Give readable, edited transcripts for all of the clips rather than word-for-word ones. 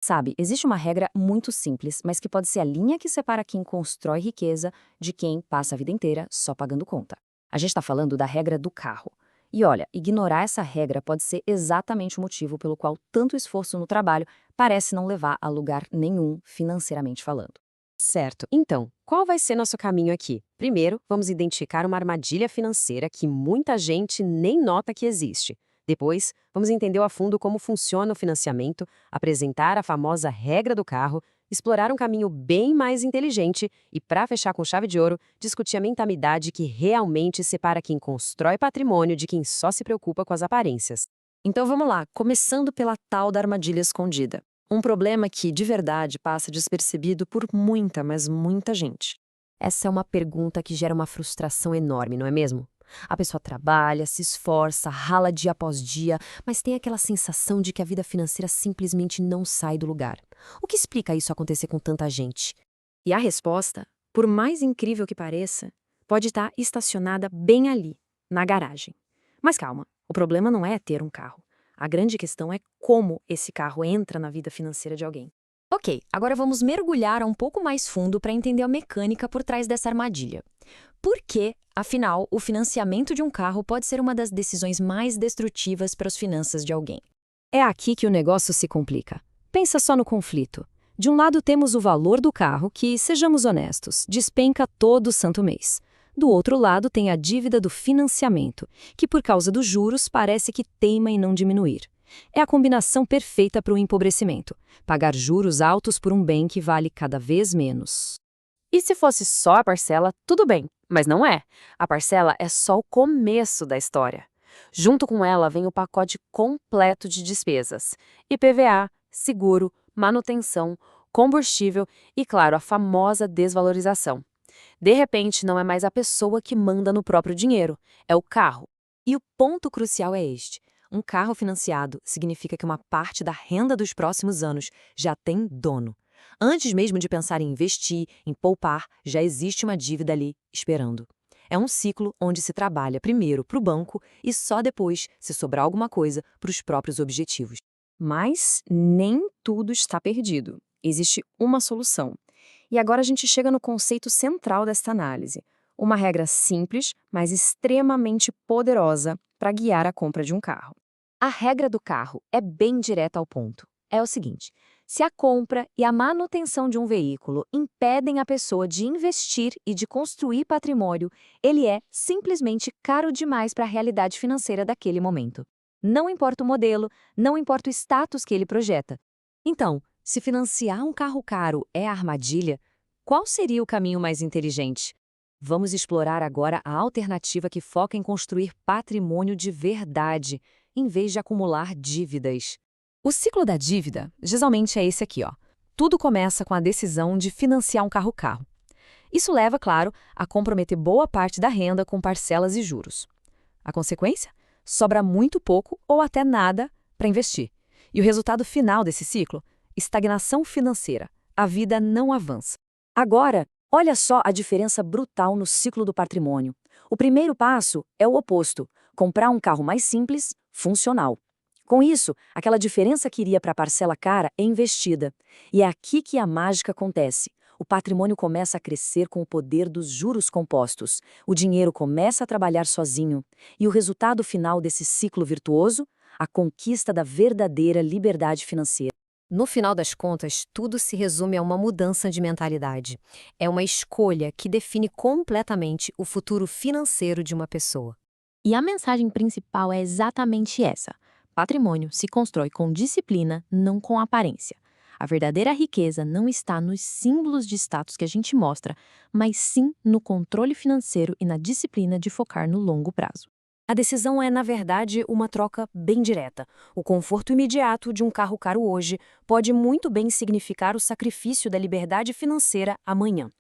Sabe, existe uma regra muito simples, mas que pode ser a linha que separa quem constrói riqueza de quem passa a vida inteira só pagando conta. A gente está falando da regra do carro. E olha, ignorar essa regra pode ser exatamente o motivo pelo qual tanto esforço no trabalho parece não levar a lugar nenhum financeiramente falando. Certo. Então, qual vai ser nosso caminho aqui? Primeiro, vamos identificar uma armadilha financeira que muita gente nem nota que existe. Depois, vamos entender a fundo como funciona o financiamento, apresentar a famosa regra do carro, explorar um caminho bem mais inteligente e, para fechar com chave de ouro, discutir a mentalidade que realmente separa quem constrói patrimônio de quem só se preocupa com as aparências. Então vamos lá, começando pela tal da armadilha escondida. Um problema que, de verdade, passa despercebido por muita, mas muita gente. Essa é uma pergunta que gera uma frustração enorme, não é mesmo? A pessoa trabalha, se esforça, rala dia após dia, mas tem aquela sensação de que a vida financeira simplesmente não sai do lugar. O que explica isso acontecer com tanta gente? E a resposta, por mais incrível que pareça, pode estar estacionada bem ali, na garagem. Mas calma, o problema não é ter um carro. A grande questão é como esse carro entra na vida financeira de alguém. Ok, agora vamos mergulhar um pouco mais fundo para entender a mecânica por trás dessa armadilha. Por que, afinal, o financiamento de um carro pode ser uma das decisões mais destrutivas para as finanças de alguém? É aqui que o negócio se complica. Pensa só no conflito. De um lado temos o valor do carro, que, sejamos honestos, despenca todo santo mês. Do outro lado tem a dívida do financiamento, que por causa dos juros parece que teima em não diminuir. É a combinação perfeita para o empobrecimento, pagar juros altos por um bem que vale cada vez menos. E se fosse só a parcela, tudo bem, mas não é. A parcela é só o começo da história. Junto com ela vem o pacote completo de despesas: IPVA, seguro, manutenção, combustível e, claro, a famosa desvalorização. De repente, não é mais a pessoa que manda no próprio dinheiro, é o carro. E o ponto crucial é este: um carro financiado significa que uma parte da renda dos próximos anos já tem dono. Antes mesmo de pensar em investir, em poupar, já existe uma dívida ali esperando. É um ciclo onde se trabalha primeiro para o banco e só depois, se sobrar alguma coisa, para os próprios objetivos. Mas nem tudo está perdido. Existe uma solução. E agora a gente chega no conceito central desta análise. Uma regra simples, mas extremamente poderosa para guiar a compra de um carro. A regra do carro é bem direta ao ponto. É o seguinte: se a compra e a manutenção de um veículo impedem a pessoa de investir e de construir patrimônio, ele é simplesmente caro demais para a realidade financeira daquele momento. Não importa o modelo, não importa o status que ele projeta. Então, se financiar um carro caro é a armadilha, qual seria o caminho mais inteligente? Vamos explorar agora a alternativa que foca em construir patrimônio de verdade, em vez de acumular dívidas. O ciclo da dívida geralmente é esse aqui, ó. Tudo começa com a decisão de financiar um carro-carro. Isso leva, claro, a comprometer boa parte da renda com parcelas e juros. A consequência? Sobra muito pouco ou até nada para investir. E o resultado final desse ciclo? Estagnação financeira. A vida não avança. Agora, olha só a diferença brutal no ciclo do patrimônio. O primeiro passo é o oposto: comprar um carro mais simples, funcional. Com isso, aquela diferença que iria para a parcela cara é investida. E é aqui que a mágica acontece. O patrimônio começa a crescer com o poder dos juros compostos. O dinheiro começa a trabalhar sozinho. E o resultado final desse ciclo virtuoso? A conquista da verdadeira liberdade financeira. No final das contas, tudo se resume a uma mudança de mentalidade. É uma escolha que define completamente o futuro financeiro de uma pessoa. E a mensagem principal é exatamente essa: patrimônio se constrói com disciplina, não com aparência. A verdadeira riqueza não está nos símbolos de status que a gente mostra, mas sim no controle financeiro e na disciplina de focar no longo prazo. A decisão é, na verdade, uma troca bem direta. O conforto imediato de um carro caro hoje pode muito bem significar o sacrifício da liberdade financeira amanhã.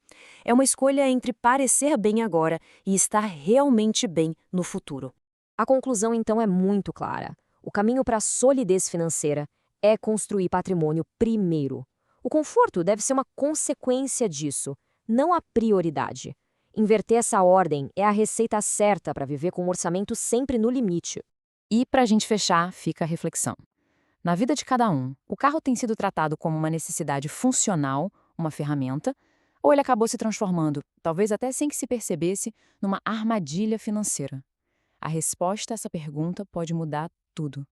É uma escolha entre parecer bem agora e estar realmente bem no futuro. A conclusão, então, é muito clara. O caminho para a solidez financeira é construir patrimônio primeiro. O conforto deve ser uma consequência disso, não a prioridade. Inverter essa ordem é a receita certa para viver com o orçamento sempre no limite. E, para a gente fechar, fica a reflexão. Na vida de cada um, o carro tem sido tratado como uma necessidade funcional, uma ferramenta, ou ele acabou se transformando, talvez até sem que se percebesse, numa armadilha financeira? A resposta a essa pergunta pode mudar tudo.